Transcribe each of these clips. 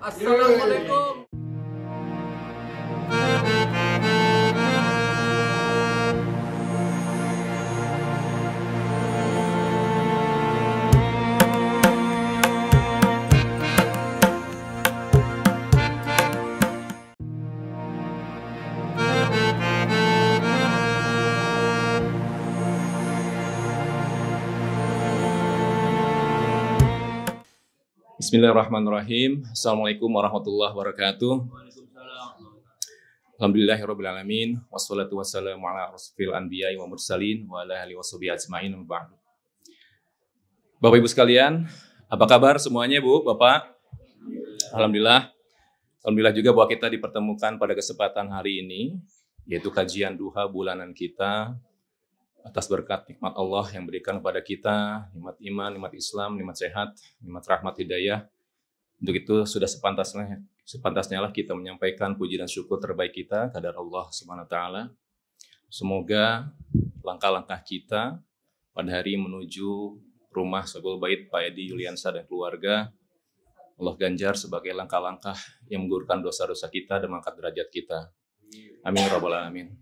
Assalamualaikum. Bismillahirrahmanirrahim. Assalamualaikum warahmatullahi wabarakatuh. Alhamdulillahirrabbilalamin. Wassalatu wassalamu ala rasulil anbiya'i wa mursalin wa ala alihi washabihi ajma'in. Bapak Ibu sekalian, apa kabar semuanya Bu, Bapak? Alhamdulillah. Alhamdulillah juga bahwa kita dipertemukan pada kesempatan hari ini, yaitu kajian duha bulanan kita atas berkat nikmat Allah yang berikan kepada kita, nikmat iman, nikmat Islam, nikmat sehat, nikmat rahmat hidayah. Untuk itu sudah sepantasnya lah kita menyampaikan puji dan syukur terbaik kita kepada Allah Subhanahu wa taala. Semoga langkah-langkah kita pada hari menuju rumah Sahibul Bait Pak Edi Yuliansyah dan keluarga, Allah ganjar sebagai langkah-langkah yang menggugurkan dosa-dosa kita dan mengangkat derajat kita. Amin ya rabbal alamin.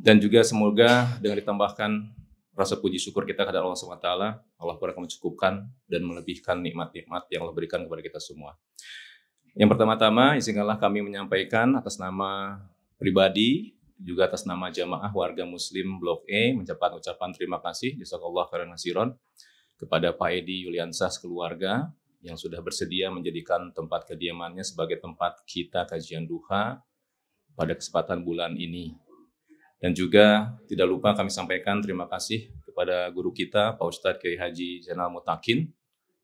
Dan juga semoga dengan ditambahkan rasa puji syukur kita kepada Allah SWT, Allah pun akan mencukupkan dan melebihkan nikmat-nikmat yang Allah berikan kepada kita semua. Yang pertama-tama, izinkanlah kami menyampaikan atas nama pribadi, juga atas nama jamaah warga Muslim Blok E, mengucapkan ucapan terima kasih, jazakallahu khairan katsiran, kepada Pak Edi Yuliansyah keluarga yang sudah bersedia menjadikan tempat kediamannya sebagai tempat kita kajian duha pada kesempatan bulan ini. Dan juga tidak lupa kami sampaikan terima kasih kepada guru kita, Pak Ustadz Kiai Haji Zainal Mutakin.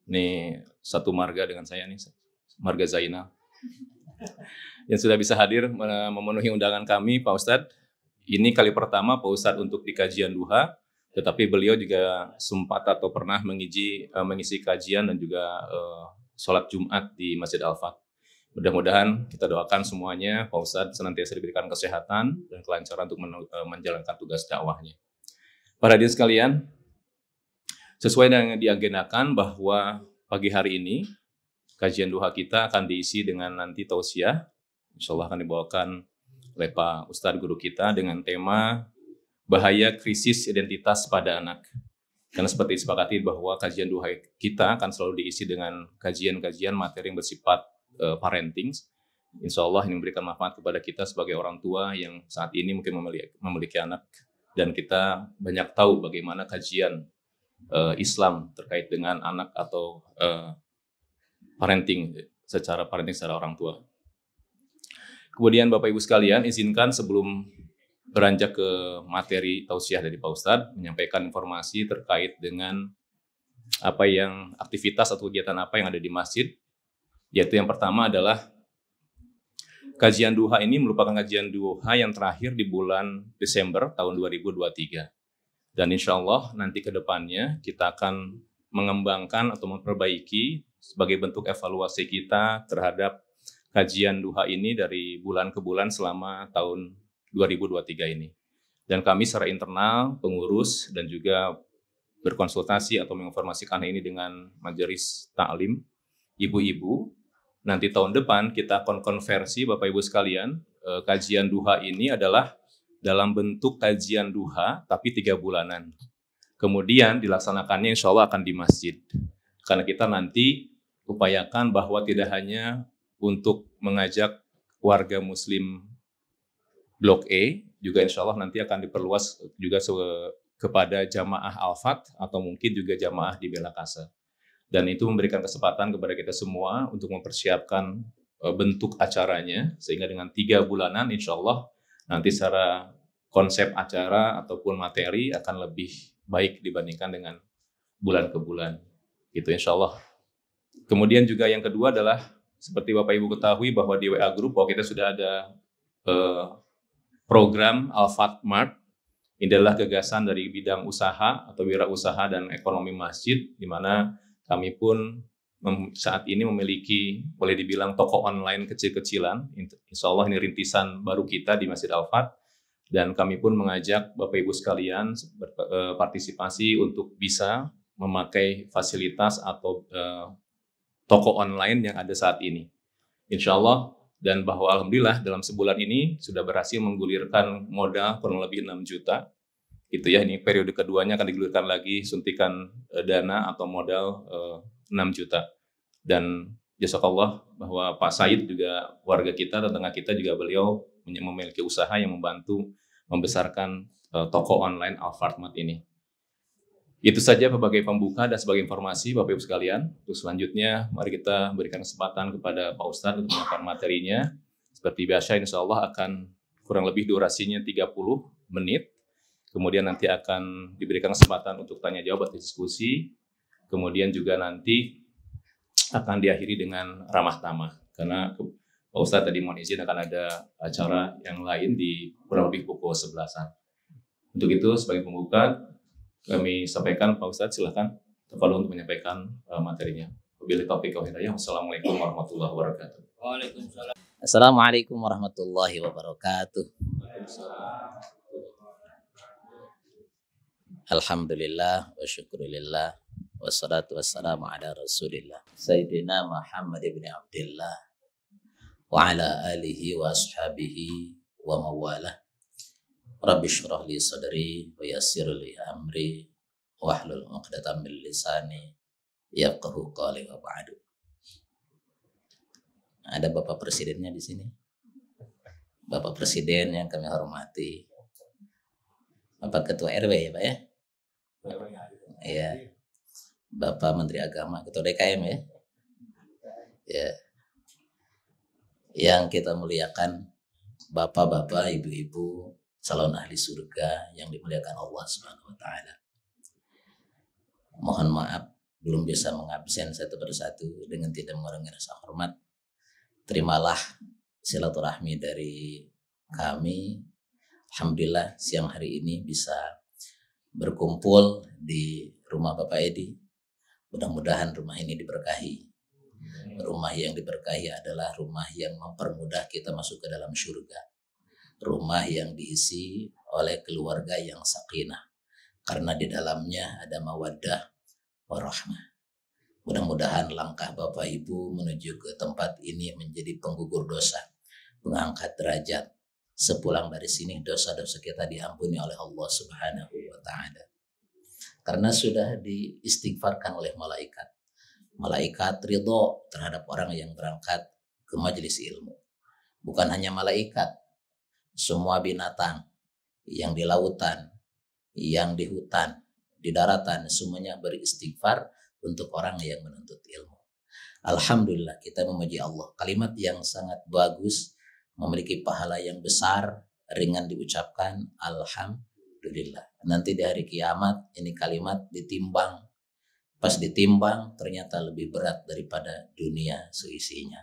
Ini satu marga dengan saya nih, marga Zainal. Yang sudah bisa hadir memenuhi undangan kami, Pak Ustadz. Ini kali pertama Pak Ustadz untuk di kajian duha, tetapi beliau juga sempat atau pernah mengisi kajian dan juga sholat Jumat di Masjid Al-Fat. Mudah-mudahan kita doakan semuanya, Pak Ustadz senantiasa diberikan kesehatan dan kelancaran untuk menjalankan tugas dakwahnya. Para hadirin sekalian, sesuai dengan yang diagendakan bahwa pagi hari ini, kajian duha kita akan diisi dengan nanti tausiah. Insya Allah akan dibawakan oleh Pak Ustadz guru kita dengan tema bahaya krisis identitas pada anak. Karena seperti disepakati bahwa kajian duha kita akan selalu diisi dengan kajian-kajian materi yang bersifat parenting. Insya Allah ini memberikan manfaat kepada kita sebagai orang tua yang saat ini mungkin memiliki anak, dan kita banyak tahu bagaimana kajian Islam terkait dengan anak atau parenting secara orang tua. Kemudian Bapak Ibu sekalian, izinkan sebelum beranjak ke materi tausiah dari Pak Ustadz, menyampaikan informasi terkait dengan aktivitas atau kegiatan apa yang ada di masjid. Yaitu yang pertama adalah kajian duha ini merupakan kajian duha yang terakhir di bulan Desember tahun 2023. Dan insya Allah nanti ke depannya kita akan mengembangkan atau memperbaiki sebagai bentuk evaluasi kita terhadap kajian duha ini dari bulan ke bulan selama tahun 2023 ini. Dan kami secara internal, pengurus, dan juga berkonsultasi atau menginformasikan ini dengan majelis taklim, ibu-ibu. Nanti tahun depan kita akan konversi Bapak Ibu sekalian, kajian duha ini adalah dalam bentuk kajian duha tapi 3 bulanan. Kemudian dilaksanakannya insya Allah akan di masjid. Karena kita nanti upayakan bahwa tidak hanya untuk mengajak warga Muslim Blok E, juga insya Allah nanti akan diperluas juga kepada jamaah Al-Fat atau mungkin juga jamaah di Bela Kasa. Dan itu memberikan kesempatan kepada kita semua untuk mempersiapkan bentuk acaranya, sehingga dengan 3 bulanan insya Allah nanti secara konsep acara ataupun materi akan lebih baik dibandingkan dengan bulan ke bulan. Gitu insya Allah. Kemudian juga yang kedua adalah seperti Bapak Ibu ketahui bahwa di WA Group bahwa kita sudah ada program Al-Fat Mart. Ini adalah gagasan dari bidang usaha atau wirausaha dan ekonomi masjid, di mana kami pun saat ini memiliki, boleh dibilang, toko online kecil-kecilan. Insya Allah ini rintisan baru kita di Masjid Al-Fat. Dan kami pun mengajak Bapak Ibu sekalian berpartisipasi untuk bisa memakai fasilitas atau toko online yang ada saat ini. Insya Allah, dan bahwa alhamdulillah dalam sebulan ini sudah berhasil menggulirkan modal kurang lebih 6 juta. Gitu ya, ini periode keduanya akan digulirkan lagi suntikan dana atau modal 6 juta. Dan jazakallah bahwa Pak Said juga warga kita, tetangga kita juga beliau memiliki usaha yang membantu membesarkan toko online Alfamart ini. Itu saja sebagai pembuka dan sebagai informasi Bapak Ibu sekalian. Untuk selanjutnya mari kita berikan kesempatan kepada Pak Ustadz untuk menyampaikan materinya. Seperti biasa insya Allah akan kurang lebih durasinya 30 menit. Kemudian nanti akan diberikan kesempatan untuk tanya jawab atau diskusi. Kemudian juga nanti akan diakhiri dengan ramah tamah. Karena Pak Ustadz tadi mohon izin akan ada acara yang lain di kurang lebih pukul 11-an. Untuk itu sebagai pembuka kami sampaikan, Pak Ustadz silahkan tafadhol untuk menyampaikan materinya. Wabillahi taufiq wal hidayah. Wassalamualaikum warahmatullahi wabarakatuh. Waalaikumsalam. Assalamualaikum warahmatullahi wabarakatuh. Alhamdulillah wa syukurillah wassalatu wassalamu ala rasulillah Sayyidina Muhammad ibn Abdillah wa ala alihi wa ashabihi wa mawalah. Rabbi shrah li sadri wa yassir li amri wahlul 'uqdatam min lisani yafqahu qawli wa ba'du. Ada Bapak Presidennya di sini. Bapak Presiden yang kami hormati. Bapak Ketua RW ya, Pak ya? Iya. Bapak Menteri Agama, Ketua DKM ya? Ya. Yang kita muliakan Bapak-bapak, ibu-ibu, calon ahli surga yang dimuliakan Allah Subhanahu wa taala. Mohon maaf belum bisa mengabsen satu persatu dengan tidak mengurangi rasa hormat. Terimalah silaturahmi dari kami. Alhamdulillah siang hari ini bisa berkumpul di rumah Bapak Edi. Mudah-mudahan rumah ini diberkahi. Rumah yang diberkahi adalah rumah yang mempermudah kita masuk ke dalam surga. Rumah yang diisi oleh keluarga yang sakinah, karena di dalamnya ada mawaddah warahmah. Mudah-mudahan langkah Bapak Ibu menuju ke tempat ini menjadi penggugur dosa, mengangkat derajat. Sepulang dari sini dosa-dosa kita diampuni oleh Allah Subhanahu wa taala. Karena sudah diistighfarkan oleh malaikat. Malaikat ridho terhadap orang yang berangkat ke majelis ilmu. Bukan hanya malaikat, semua binatang yang di lautan, yang di hutan, di daratan, semuanya beristighfar untuk orang yang menuntut ilmu. Alhamdulillah kita memuji Allah. Kalimat yang sangat bagus, memiliki pahala yang besar, ringan diucapkan, alhamdulillah. Nanti di hari kiamat ini kalimat ditimbang. Pas ditimbang ternyata lebih berat daripada dunia seisinya.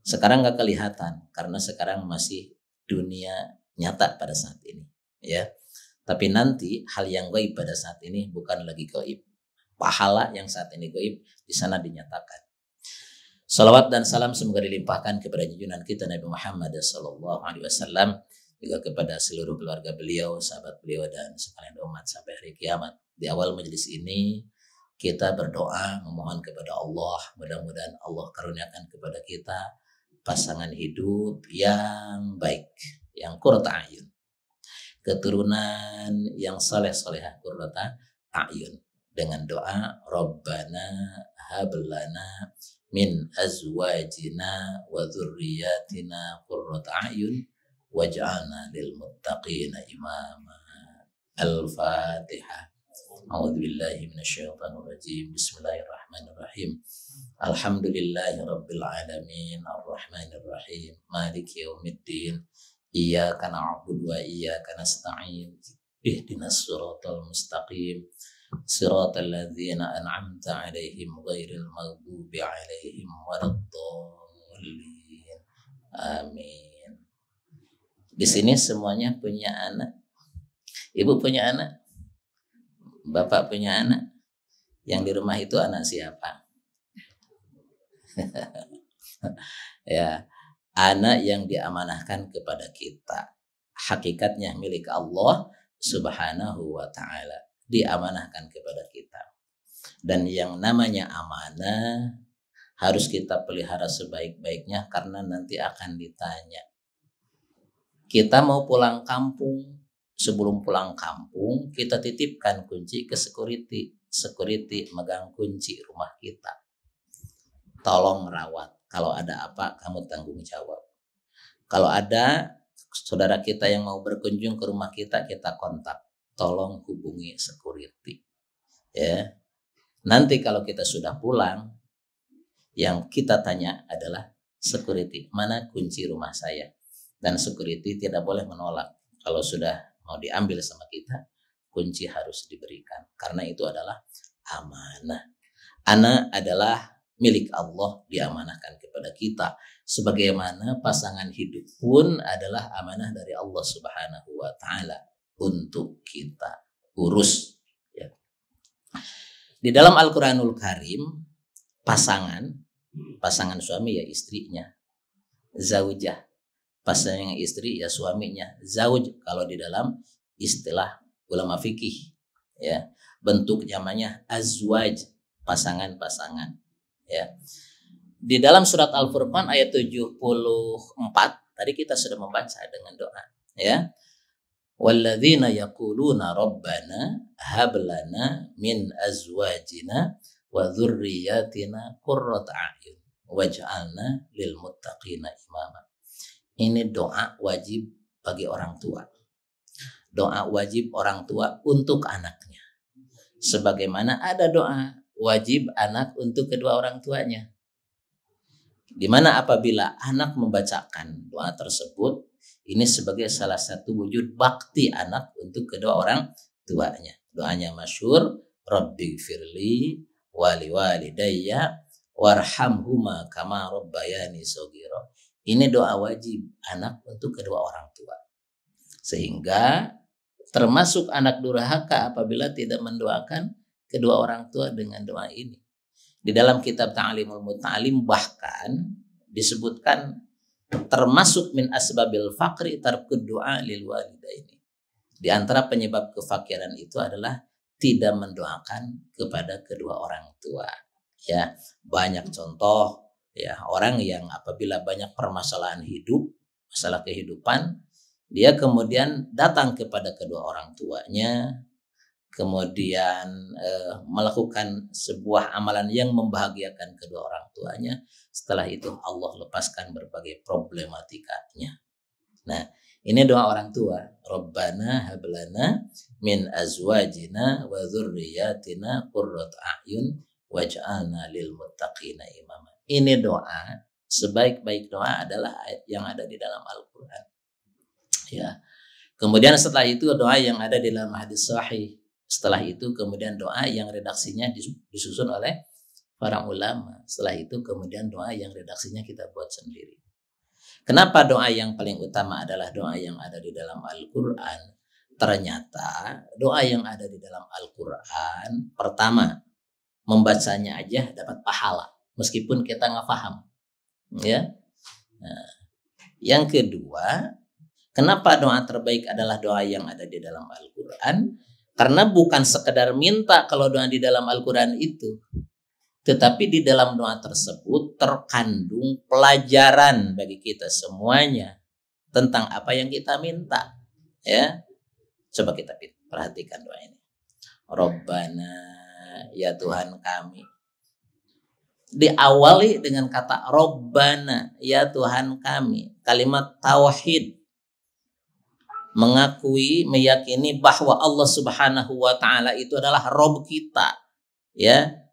Sekarang gak kelihatan karena sekarang masih dunia nyata pada saat ini, ya. Tapi nanti hal yang gaib pada saat ini bukan lagi gaib. Pahala yang saat ini gaib di sana dinyatakan. Salawat dan salam semoga dilimpahkan kepada junjungan kita Nabi Muhammad SAW, juga kepada seluruh keluarga beliau, sahabat beliau dan sekalian umat sampai hari kiamat. Di awal majelis ini kita berdoa memohon kepada Allah, mudah-mudahan Allah karuniakan kepada kita pasangan hidup yang baik, yang qurrata a'yun, keturunan yang saleh-salehah qurrata a'yun, dengan doa Rabbana hablana min azwajina wa dzurriyyatina qurrata a'yun waj'alna lil muttaqina imama. Al-Fatihah. A'udzu billahi minasyaitonir rajim. Bismillahirrahmanirrahim. Alhamdulillahi rabbil alamin arrahmanir rahim maliki yaumiddin iyyaka na'budu wa iyyaka nasta'in ihdinas siratal mustaqim siratal ladzina an'amta 'alaihim ghairil maghdubi 'alaihim waladdallin. Amin. Di sini semuanya punya anak. Ibu punya anak? Bapak punya anak? Yang di rumah itu anak siapa? Ya, anak yang diamanahkan kepada kita. Hakikatnya milik Allah Subhanahu wa ta'ala. Diamanahkan kepada kita. Dan yang namanya amanah harus kita pelihara sebaik-baiknya karena nanti akan ditanya. Kita mau pulang kampung, sebelum pulang kampung kita titipkan kunci ke security. Security megang kunci rumah kita. Tolong rawat. Kalau ada apa kamu tanggung jawab. Kalau ada saudara kita yang mau berkunjung ke rumah kita, kita kontak. Tolong hubungi security. Ya. Nanti kalau kita sudah pulang, yang kita tanya adalah security, mana kunci rumah saya? Dan security tidak boleh menolak. Kalau sudah mau diambil sama kita, kunci harus diberikan. Karena itu adalah amanah. Anak adalah milik Allah, diamanahkan kepada kita. Sebagaimana pasangan hidup pun adalah amanah dari Allah Subhanahu wa Ta'ala untuk kita urus. Ya. Di dalam Al-Quranul Karim, pasangan suami ya istrinya, zaujah, pasangan istri ya suaminya, zauj kalau di dalam istilah ulama fikih, ya bentuk namanya azwaj, pasangan-pasangan, ya. Di dalam surat Al-Furqan ayat 74 tadi kita sudah membaca dengan doa, ya. Walladzina yaquluna rabbana hab lana min azwajina wa dzurriyyatina qurrata a'yun waj'alna lil muttaqina imama. Ini doa wajib bagi orang tua. Doa wajib orang tua untuk anaknya. Sebagaimana ada doa wajib anak untuk kedua orang tuanya. Di mana apabila anak membacakan doa tersebut, ini sebagai salah satu wujud bakti anak untuk kedua orang tuanya. Doanya masyhur, Rabbighfirli wali walidayya warhamhuma kama rabbayani shaghira. Ini doa wajib anak untuk kedua orang tua. Sehingga termasuk anak durhaka apabila tidak mendoakan kedua orang tua dengan doa ini. Di dalam kitab Ta'limul Muta'alim bahkan disebutkan termasuk min asbabil faqri tarkud doa lil walidaini. Di antara penyebab kefakiran itu adalah tidak mendoakan kepada kedua orang tua. Ya, banyak contoh ya orang yang apabila banyak permasalahan hidup, masalah kehidupan, dia kemudian datang kepada kedua orang tuanya, kemudian melakukan sebuah amalan yang membahagiakan kedua orang tuanya. Setelah itu Allah lepaskan berbagai problematikanya. Nah, ini doa orang tua. Rabbana hablana min azwajina wa dzurriyyatina qurrata a'yun waj'alna lil muttaqina imama. Ini doa, sebaik-baik doa adalah ayat yang ada di dalam Al-Qur'an. Ya. Kemudian setelah itu doa yang ada di dalam hadis sahih. Setelah itu kemudian doa yang redaksinya disusun oleh para ulama. Setelah itu kemudian doa yang redaksinya kita buat sendiri. Kenapa doa yang paling utama adalah doa yang ada di dalam Al-Quran? Ternyata doa yang ada di dalam Al-Quran, pertama, membacanya aja dapat pahala. Meskipun kita nggak paham. Ya. Nah, yang kedua, kenapa doa terbaik adalah doa yang ada di dalam Al-Quran? Karena bukan sekedar minta kalau doa di dalam Al-Quran itu. Tetapi di dalam doa tersebut terkandung pelajaran bagi kita semuanya tentang apa yang kita minta. Ya, coba kita perhatikan doa ini. Rabbana, ya Tuhan kami. Diawali dengan kata Rabbana, ya Tuhan kami. Kalimat tauhid. Mengakui, meyakini bahwa Allah Subhanahu wa Ta'ala itu adalah Rabb kita. Ya.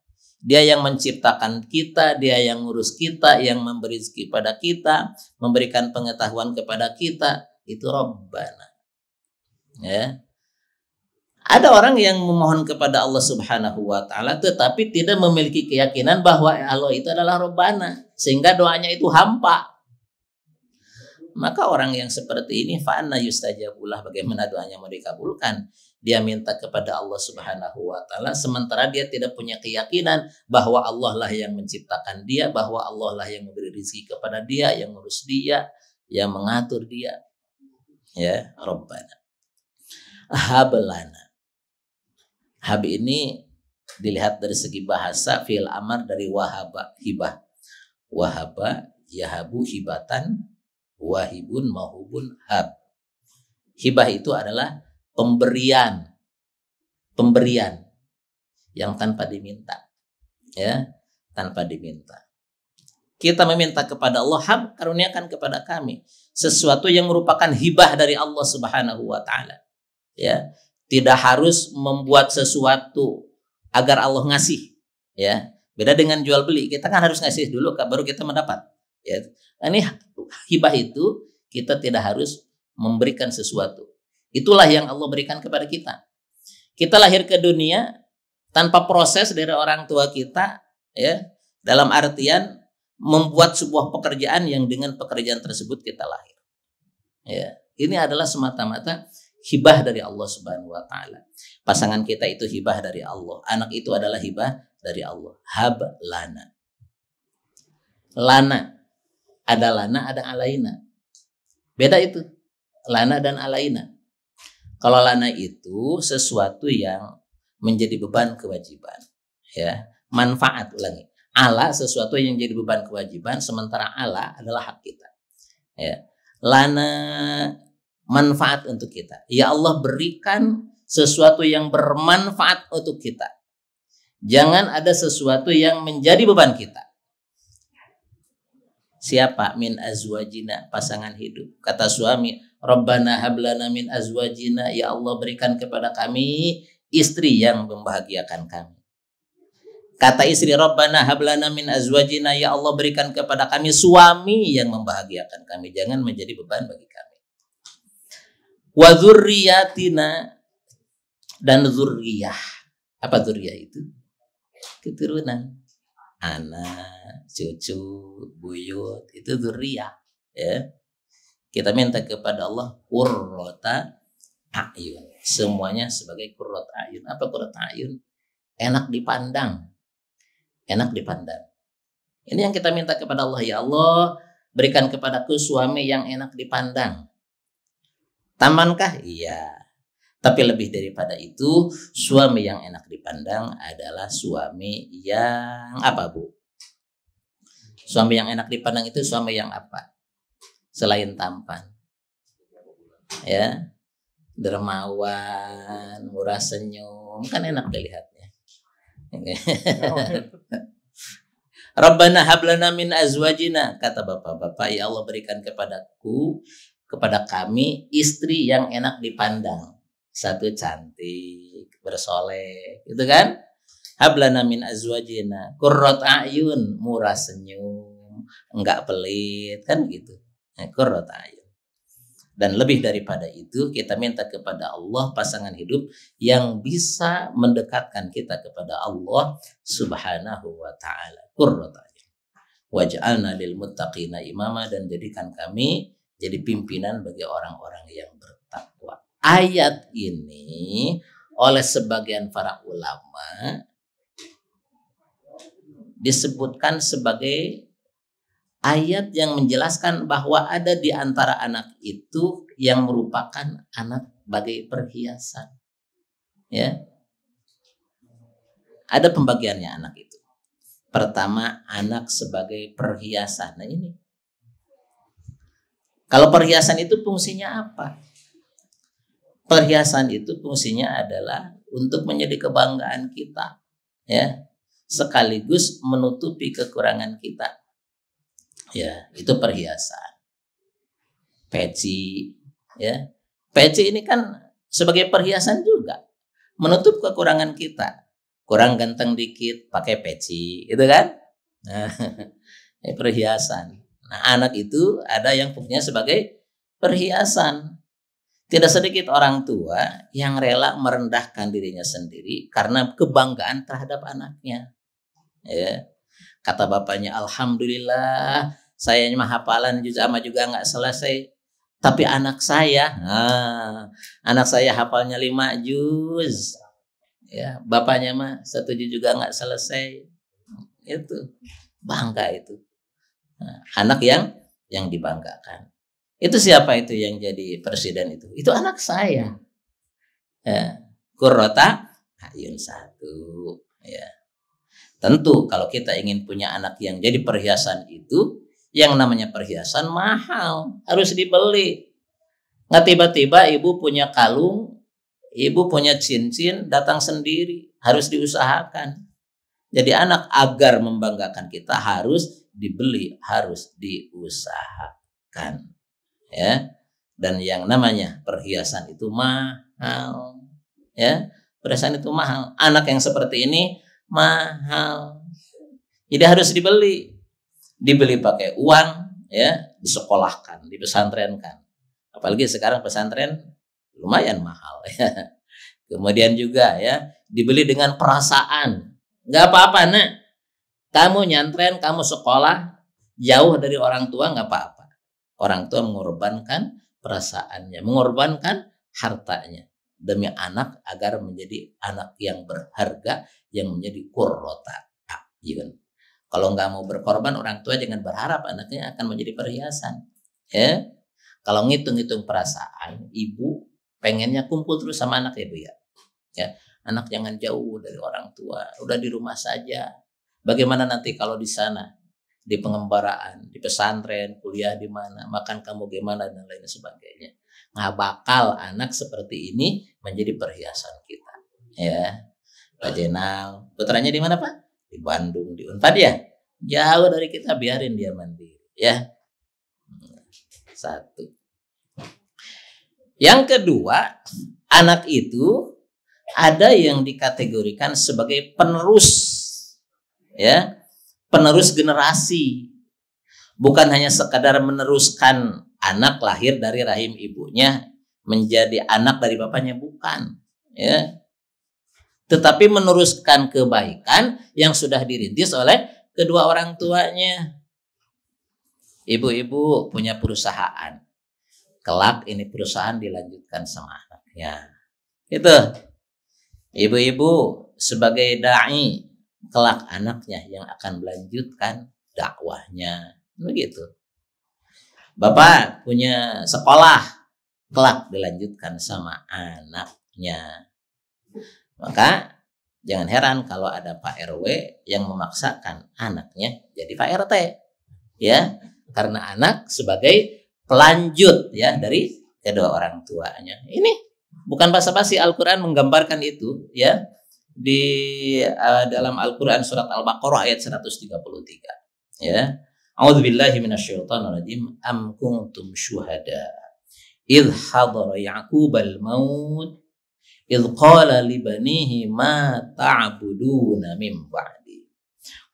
Dia yang menciptakan kita, dia yang ngurus kita, yang memberi rezeki pada kita, memberikan pengetahuan kepada kita, itu Rabbana. Ya. Ada orang yang memohon kepada Allah Subhanahu wa Ta'ala tetapi tidak memiliki keyakinan bahwa Allah itu adalah Rabbana, sehingga doanya itu hampa. Maka orang yang seperti ini fa'anna yustajabulah, bagaimana doanya mau dikabulkan? Dia minta kepada Allah Subhanahu wa Ta'ala sementara dia tidak punya keyakinan bahwa Allah lah yang menciptakan dia, bahwa Allah lah yang memberi rezeki kepada dia, yang ngurus dia, yang mengatur dia. Ya, Rabbana. Hablana. Hab ini dilihat dari segi bahasa fi'il amar dari wahaba, hibah. Wahaba yahabu hibatan, wahibun mahubun hab. Hibah itu adalah pemberian yang tanpa diminta, ya, tanpa diminta. Kita meminta kepada Allah, hab, karuniakan kepada kami sesuatu yang merupakan hibah dari Allah Subhanahu wa taala. Ya, tidak harus membuat sesuatu agar Allah ngasih, ya. Beda dengan jual beli, kita kan harus ngasih dulu baru kita mendapat, ya. Ini hibah itu kita tidak harus memberikan sesuatu. Itulah yang Allah berikan kepada kita. Kita lahir ke dunia tanpa proses dari orang tua kita, ya, dalam artian membuat sebuah pekerjaan yang dengan pekerjaan tersebut kita lahir. Ya, ini adalah semata-mata hibah dari Allah Subhanahu wa taala. Pasangan kita itu hibah dari Allah. Anak itu adalah hibah dari Allah. Hab lana. Lana. Ada lana, ada alaina. Beda itu. Lana dan alaina. Kalau lana itu sesuatu yang menjadi beban kewajiban, ya, manfaat, ulangi. Ala sesuatu yang jadi beban kewajiban, sementara ala adalah hak kita. Ya. Lana manfaat untuk kita. Ya Allah berikan sesuatu yang bermanfaat untuk kita. Jangan ada sesuatu yang menjadi beban kita. Siapa? Min azwajina, pasangan hidup. Kata suami, Rabbana hablana min azwajina, ya Allah berikan kepada kami istri yang membahagiakan kami. Kata istri, Rabbana hablana min azwajina, ya Allah berikan kepada kami suami yang membahagiakan kami. Jangan menjadi beban bagi kami. Wa dzurriyyatina, dan zurriyah. Apa zurriyah itu? Keturunan. Anak, cucu, buyut, itu zurriyah, ya. Kita minta kepada Allah qurrata a'yun. Semuanya sebagai qurrat a'yun. Apa qurrat a'yun? Enak dipandang. Enak dipandang. Ini yang kita minta kepada Allah. Ya Allah, berikan kepadaku suami yang enak dipandang. Tamankah? Iya. Tapi lebih daripada itu, suami yang enak dipandang adalah suami yang apa, Bu? Suami yang enak dipandang itu suami yang apa? Selain tampan, ya, dermawan, murah senyum, kan enak dilihatnya. Rabbana hablana min azwajina, kata bapak-bapak, ya Allah berikan kepada kami istri yang enak dipandang. Satu cantik, bersoleh, gitu kan? Hablana min azwajina, qurrat a'yun, murah senyum, enggak pelit, kan gitu. Qurrat a'yun. Dan lebih daripada itu, kita minta kepada Allah pasangan hidup yang bisa mendekatkan kita kepada Allah Subhanahu wa taala. Qurrat a'yun. Waj'alna lil muttaqina imama, dan jadikan kami jadi pimpinan bagi orang-orang yang bertakwa. Ayat ini oleh sebagian para ulama disebutkan sebagai ayat yang menjelaskan bahwa ada di antara anak itu yang merupakan anak bagai perhiasan. Ya. Ada pembagiannya anak itu. Pertama, anak sebagai perhiasan. Nah ini. Kalau perhiasan itu fungsinya apa? Perhiasan itu fungsinya adalah untuk menjadi kebanggaan kita, ya, sekaligus menutupi kekurangan kita. Ya, itu perhiasan. Peci, ya. Peci ini kan sebagai perhiasan juga, menutup kekurangan kita. Kurang ganteng dikit, pakai peci, gitu kan? Nah, perhiasan. Nah, anak itu ada yang fungsinya sebagai perhiasan. Tidak sedikit orang tua yang rela merendahkan dirinya sendiri karena kebanggaan terhadap anaknya. Ya. Kata bapaknya, alhamdulillah, saya mah hafalan sama juga nggak selesai. Tapi anak saya hafalnya 5 juz. Ya, bapaknya mah 1 juz juga nggak selesai. Itu bangga itu. Nah, anak yang dibanggakan. Itu siapa itu yang jadi presiden itu? Itu anak saya. Ya. Qurrata a'yun 1. Ya. Tentu kalau kita ingin punya anak yang jadi perhiasan itu, yang namanya perhiasan mahal, harus dibeli. Nggak tiba-tiba ibu punya kalung, ibu punya cincin, datang sendiri, harus diusahakan. Jadi anak agar membanggakan kita harus dibeli, harus diusahakan. Ya. Dan yang namanya perhiasan itu mahal. Ya, perhiasan itu mahal. Anak yang seperti ini mahal. Jadi harus dibeli. Dibeli pakai uang, ya, disekolahkan, dipesantrenkan. Apalagi sekarang pesantren lumayan mahal, ya. Kemudian juga, ya, dibeli dengan perasaan. Nggak apa-apa, Nak. Kamu nyantren, kamu sekolah jauh dari orang tua, nggak apa-apa. Orang tua mengorbankan perasaannya, mengorbankan hartanya demi anak agar menjadi anak yang berharga, yang menjadi qurrata a'yun. Kalau nggak mau berkorban, orang tua jangan berharap anaknya akan menjadi perhiasan. Ya, kalau ngitung-ngitung perasaan, ibu pengennya kumpul terus sama anak ya, Bu ya. Ya, anak jangan jauh dari orang tua, udah di rumah saja. Bagaimana nanti kalau di sana, di pengembaraan, di pesantren, kuliah di mana, makan kamu gimana dan lain sebagainya. Nggak bakal anak seperti ini menjadi perhiasan kita. Ya, Pak Jenal, putranya di mana Pak? Di Bandung, di Unpad ya. Jauh dari kita, biarin dia mandiri. Ya, satu. Yang kedua, anak itu ada yang dikategorikan sebagai penerus, ya, penerus generasi. Bukan hanya sekadar meneruskan anak lahir dari rahim ibunya menjadi anak dari bapaknya, bukan, ya. Tetapi meneruskan kebaikan yang sudah dirintis oleh kedua orang tuanya. Ibu-ibu punya perusahaan, kelak ini perusahaan dilanjutkan sama anaknya. Itu. Ibu-ibu sebagai dai, kelak anaknya yang akan melanjutkan dakwahnya. Begitu. Bapak punya sekolah, kelak dilanjutkan sama anaknya. Maka jangan heran kalau ada Pak RW yang memaksakan anaknya jadi Pak RT. Ya, karena anak sebagai pelanjut, ya, dari kedua orang tuanya. Ini bukan basa-basi, Al-Quran menggambarkan itu, ya, di dalam Al-Quran surat Al-Baqarah ayat 133. Ya, A'udzubillahi minasyaitonirrajim. Am kuntum syuhada idh hadara Ya'qubal maut idh qala li banihi ma ta'buduna min ba'di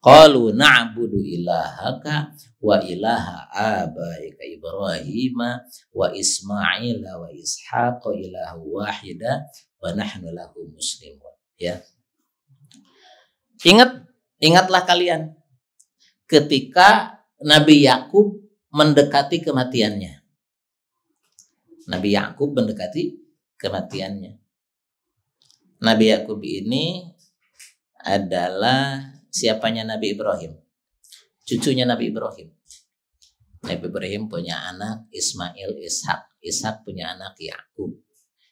qalu na'budu ilahaka wa ilaha abaika Ibrahim wa Ismail wa Ishaq ilahu wahida wa nahnu lahu muslimun. Ya. Ingatlah kalian ketika Nabi Yakub mendekati kematiannya. Nabi Yakub mendekati kematiannya. Nabi Yakub ini adalah siapanya Nabi Ibrahim, cucunya Nabi Ibrahim. Nabi Ibrahim punya anak Ismail, Ishak. Ishak punya anak Yakub.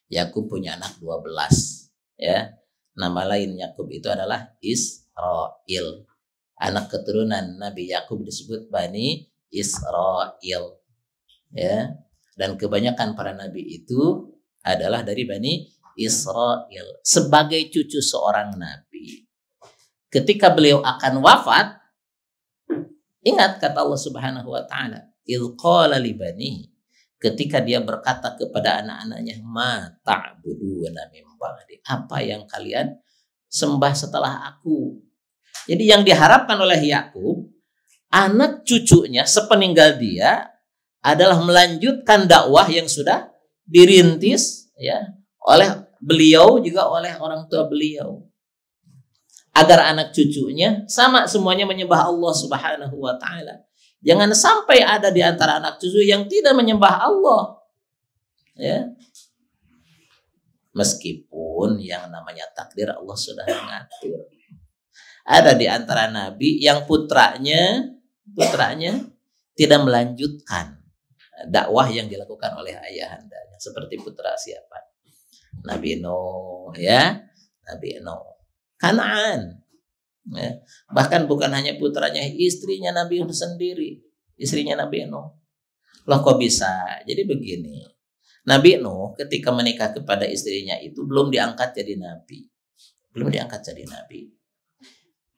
Yakub punya anak 12. Ya, nama lain Yakub itu adalah Israel. Anak keturunan Nabi Yakub disebut Bani Israel. Ya, dan kebanyakan para nabi itu adalah dari Bani Israel. Sebagai cucu seorang nabi, ketika beliau akan wafat, ingat kata Allah Subhanahu wa taala, "Idz qala li bani", ketika dia berkata kepada anak-anaknya, "Ma ta'buduna min ba'di", apa yang kalian sembah setelah aku. Jadi yang diharapkan oleh Yakub, anak cucunya sepeninggal dia adalah melanjutkan dakwah yang sudah dirintis, ya, oleh beliau juga oleh orang tua beliau, agar anak cucunya sama semuanya menyembah Allah Subhanahu wa taala. Jangan sampai ada di antara anak cucu yang tidak menyembah Allah. Ya. Meskipun yang namanya takdir Allah sudah mengatur. Ada di antara nabi yang putranya tidak melanjutkan dakwah yang dilakukan oleh ayahandanya. Seperti putra siapa? Nabi Nuh, ya, Nabi Nuh. Kanaan, Ya. Bahkan bukan hanya putranya, istrinya Nabi Nuh sendiri, istrinya Nabi Nuh. Loh kok bisa? Jadi begini, Nabi Nuh ketika menikah kepada istrinya itu belum diangkat jadi nabi. Belum diangkat jadi nabi.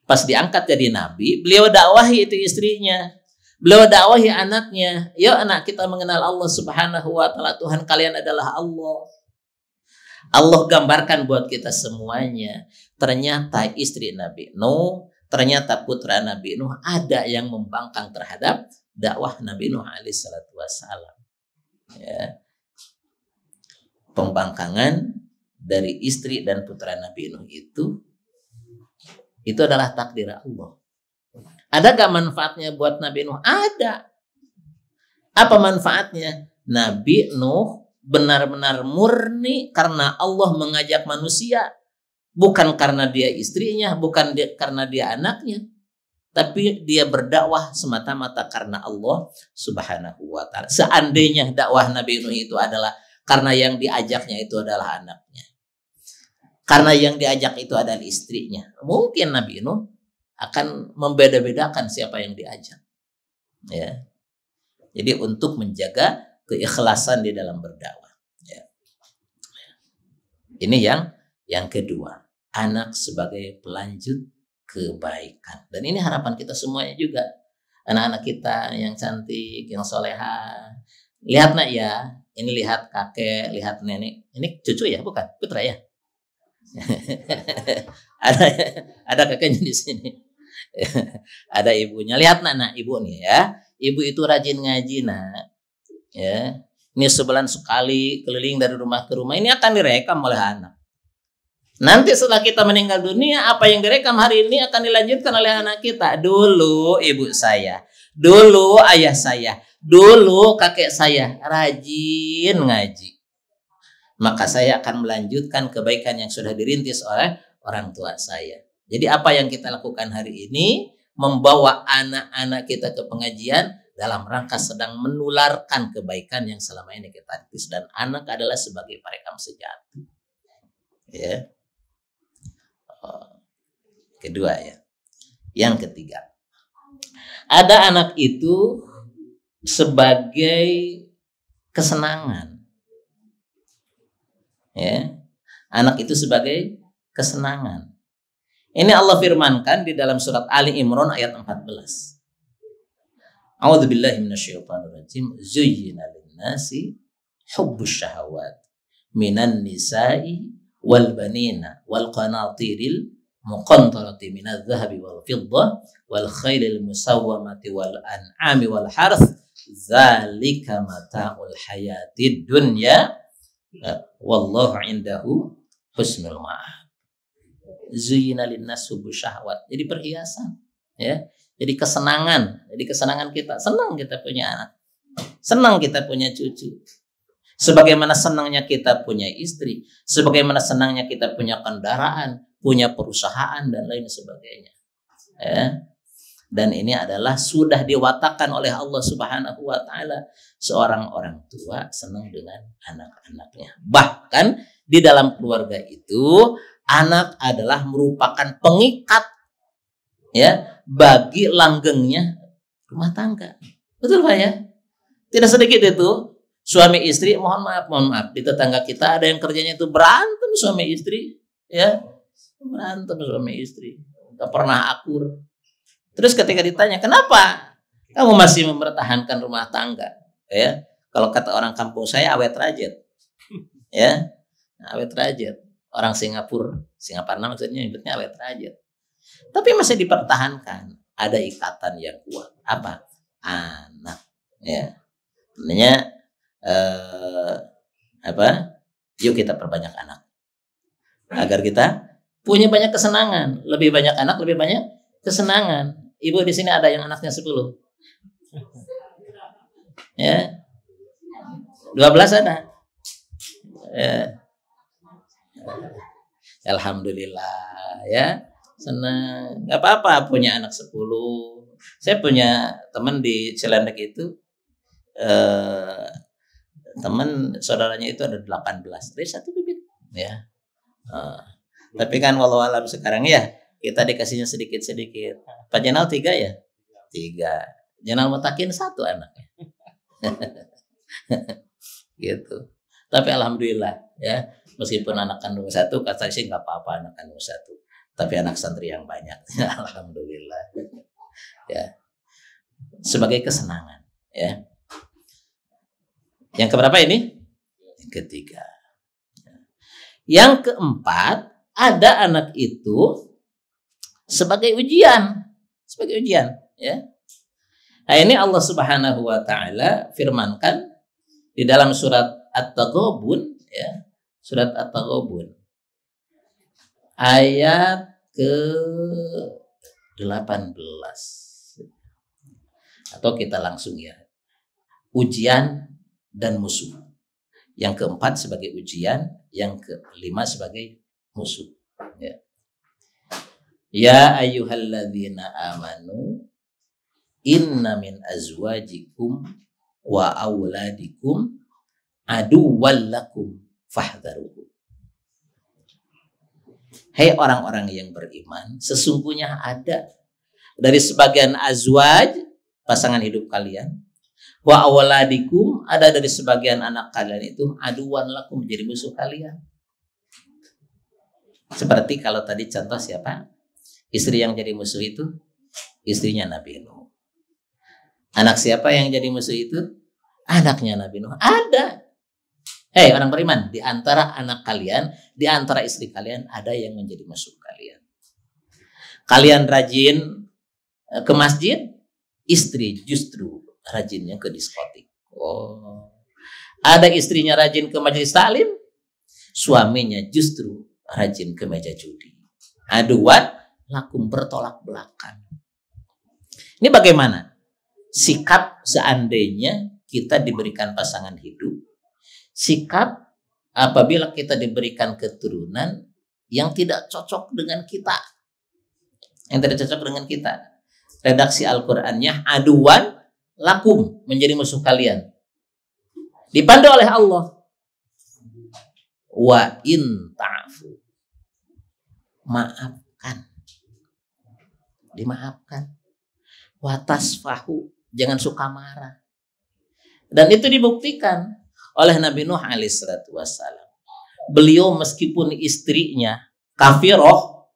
Pas diangkat jadi nabi, beliau dakwahi itu istrinya. Beliau dakwahi anaknya. Yuk anak, kita mengenal Allah Subhanahu wa taala. Tuhan kalian adalah Allah. Allah gambarkan buat kita semuanya. Ternyata istri Nabi Nuh, ternyata putra Nabi Nuh ada yang membangkang terhadap dakwah Nabi Nuh alaihi salatu wassalam. Ya. Pembangkangan dari istri dan putra Nabi Nuh itu adalah takdir Allah. Ada gak manfaatnya buat Nabi Nuh? Ada. Apa manfaatnya? Nabi Nuh benar-benar murni karena Allah mengajak manusia. Bukan karena dia istrinya, bukan karena dia anaknya. Tapi dia berdakwah semata-mata karena Allah Subhanahu wa ta'ala. Seandainya dakwah Nabi Nuh itu adalah karena yang diajaknya itu adalah anaknya, karena yang diajak itu adalah istrinya, mungkin Nabi Nuh akan membeda-bedakan siapa yang diajak. Ya. Jadi untuk menjaga keikhlasan di dalam berdakwah. Ya. Ini yang kedua, anak sebagai pelanjut kebaikan. Dan ini harapan kita semuanya juga. Anak-anak kita yang cantik, yang soleha. Lihat nak ya, ini lihat kakek, lihat nenek. Ini cucu ya, bukan? Putra ya? ada kakeknya di sini. Ada ibunya. Lihat nak ibu nih ya. Ibu itu rajin ngaji nak. Ya. Ini sebulan sekali keliling dari rumah ke rumah. Ini akan direkam oleh anak. Nanti setelah kita meninggal dunia, apa yang direkam hari ini akan dilanjutkan oleh anak kita. Dulu ibu saya, dulu ayah saya, dulu kakek saya rajin ngaji. Maka saya akan melanjutkan kebaikan yang sudah dirintis oleh orang tua saya. Jadi apa yang kita lakukan hari ini, membawa anak-anak kita ke pengajian dalam rangka sedang menularkan kebaikan yang selama ini kita rintis. Dan anak adalah sebagai perekam sejati. Ya. Kedua ya. Yang ketiga, ada anak itu sebagai kesenangan. Ya. Anak itu sebagai kesenangan. Ini Allah firmankan di dalam surat Ali Imran ayat 14. A'udzubillahi minasyaitonirrajim. Zuyyina lin-nasi hubbus syahawat minan nisa'i wal banina wal qanatiril muqantarati minadh dhahabi wal fiddah wal khailil musawwamati wal an'ami wal harth dzalika mata'ul hayatid dunya wallahu indahu husnul ma'ab. Zuyyina linnas hubbus syahwat. Jadi perhiasan, ya. Jadi kesenangan. Jadi kesenangan kita. Senang kita punya anak. Senang kita punya cucu. Sebagaimana senangnya kita punya istri, sebagaimana senangnya kita punya kendaraan, punya perusahaan dan lain sebagainya. Ya. Dan ini adalah sudah diwatakan oleh Allah Subhanahu wa taala. Seorang orang tua senang dengan anak-anaknya. Bahkan di dalam keluarga itu anak adalah merupakan pengikat ya bagi langgengnya rumah tangga. Betul Pak ya? Tidak sedikit itu suami istri, mohon maaf di tetangga kita ada yang kerjanya itu berantem suami istri, ya. Berantem suami istri. Gak pernah akur. Terus ketika ditanya, "Kenapa kamu masih mempertahankan rumah tangga?" Ya. Kalau kata orang kampung saya awet rajit. Ya. Awet rajit. Orang Singapura maksudnya nyebutnya awet rajit. Tapi masih dipertahankan. Ada ikatan yang kuat. Apa? Anak. Ya. Sebenarnya yuk kita perbanyak anak. Agar kita punya banyak kesenangan. Lebih banyak anak, lebih banyak kesenangan. Ibu di sini ada yang anaknya 10. Ya. 12 ada. Ya. Alhamdulillah ya, senang. Gak apa-apa punya anak 10. Saya punya teman di Cilandak itu, teman saudaranya itu ada 18 dari satu bibit ya. Tapi kan walau alam sekarang ya Kita dikasihnya sedikit-sedikit. Pak Jenal 3 ya? 3. Jenal Mutakin 1 anaknya. Gitu. Tapi alhamdulillah ya, meskipun anak kandung 1, kata sih nggak apa-apa anak kandung 1. Tapi anak santri yang banyak. Alhamdulillah. Ya. Sebagai kesenangan ya. Yang keberapa ini? Yang ketiga. Yang keempat, ada anak itu sebagai ujian, ya. Nah, ini Allah Subhanahu wa taala firmankan di dalam surat At-Taghabun, ya. Surat At-Taghabun ayat ke-18. Atau kita langsung ya. Ujian dan musuh. Yang keempat sebagai ujian, yang kelima sebagai musuh. Ya. Ya ayyuhalladzina amanu inna min azwajikum wa auladikum aduwwal lakum fahdharuhu. Hei orang-orang yang beriman, sesungguhnya ada dari sebagian azwaj, pasangan hidup kalian, wa auladikum, ada dari sebagian anak kalian itu aduwan lakum, menjadi musuh kalian. Seperti kalau tadi contoh siapa? Istri yang jadi musuh itu istrinya Nabi Nuh. Anak siapa yang jadi musuh itu? Anaknya Nabi Nuh. Ada. Hei orang beriman, di antara anak kalian, di antara istri kalian ada yang menjadi musuh kalian. Kalian rajin ke masjid, istri justru rajinnya ke diskotik. Oh. Ada istrinya rajin ke majelis taklim, suaminya justru rajin ke meja judi. Aduan lakum, bertolak belakang. Ini bagaimana? Sikap seandainya kita diberikan pasangan hidup, sikap apabila kita diberikan keturunan yang tidak cocok dengan kita, yang tidak cocok dengan kita. Redaksi Al-Qur'annya aduan lakum, menjadi musuh kalian. Dipandu oleh Allah. Wa in ta'fu, maafkan, dimaafkan. Wa tasfahu, jangan suka marah. Dan itu dibuktikan oleh Nabi Nuh alaihissalatu wassalam. Beliau meskipun istrinya kafiroh,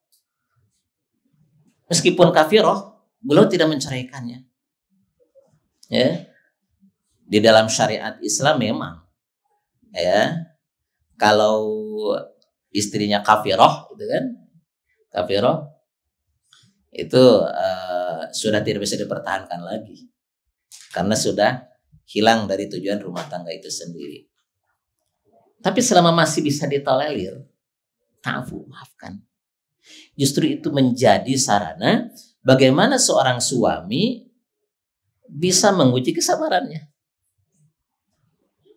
beliau tidak menceraikannya. Ya. Di dalam syariat Islam memang ya, kalau istrinya kafiroh itu kan, kafiroh itu sudah tidak bisa dipertahankan lagi karena sudah hilang dari tujuan rumah tangga itu sendiri. Tapi selama masih bisa ditolerir, maafkan. Justru itu menjadi sarana bagaimana seorang suami bisa menguji kesabarannya.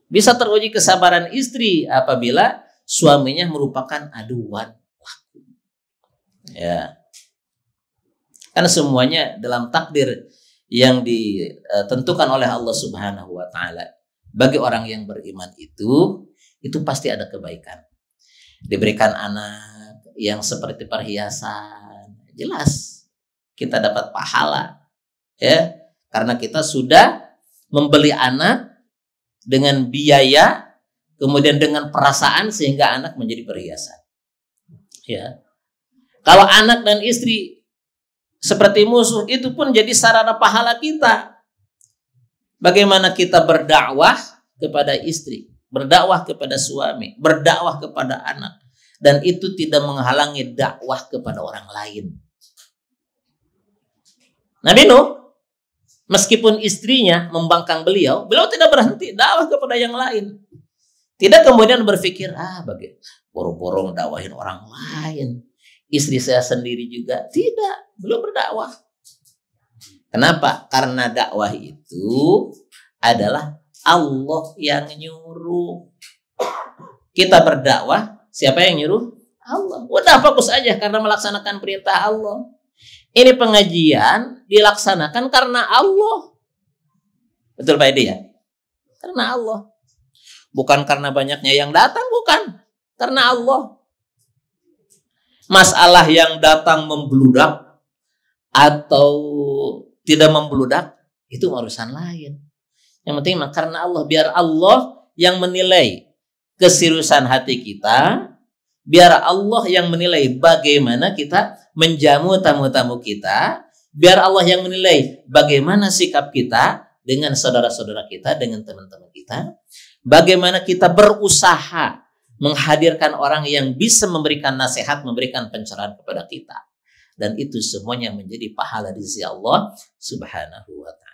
Bisa teruji kesabaran istri apabila suaminya merupakan aduan. Ya. Karena semuanya dalam takdir yang ditentukan oleh Allah Subhanahu wa taala. Bagi orang yang beriman itu pasti ada kebaikan. Diberikan anak yang seperti perhiasan, jelas kita dapat pahala. Ya, karena kita sudah membeli anak dengan biaya, kemudian dengan perasaan sehingga anak menjadi perhiasan. Ya. Kalau anak dan istri seperti musuh, itu pun jadi sarana pahala kita. Bagaimana kita berdakwah kepada istri, berdakwah kepada suami, berdakwah kepada anak, dan itu tidak menghalangi dakwah kepada orang lain. Nabi Nuh, meskipun istrinya membangkang beliau tidak berhenti dakwah kepada yang lain. Tidak kemudian berpikir, boro-boro dakwahin orang lain, istri saya sendiri juga. Tidak, beliau berdakwah. Kenapa? Karena dakwah itu adalah Allah yang nyuruh. Kita berdakwah, siapa yang nyuruh? Allah. Udah fokus aja karena melaksanakan perintah Allah. Ini pengajian dilaksanakan karena Allah. Betul Pak Edi ya? Karena Allah. Bukan karena banyaknya yang datang, bukan. Karena Allah. Masalah yang datang membludak atau tidak membludak itu urusan lain. Yang penting karena Allah, biar Allah yang menilai keseriusan hati kita, biar Allah yang menilai bagaimana kita menjamu tamu-tamu kita, biar Allah yang menilai bagaimana sikap kita dengan saudara-saudara kita, dengan teman-teman kita, bagaimana kita berusaha menghadirkan orang yang bisa memberikan nasihat, memberikan pencerahan kepada kita. Dan itu semuanya menjadi pahala di sisi Allah Subhanahu wa ta'ala.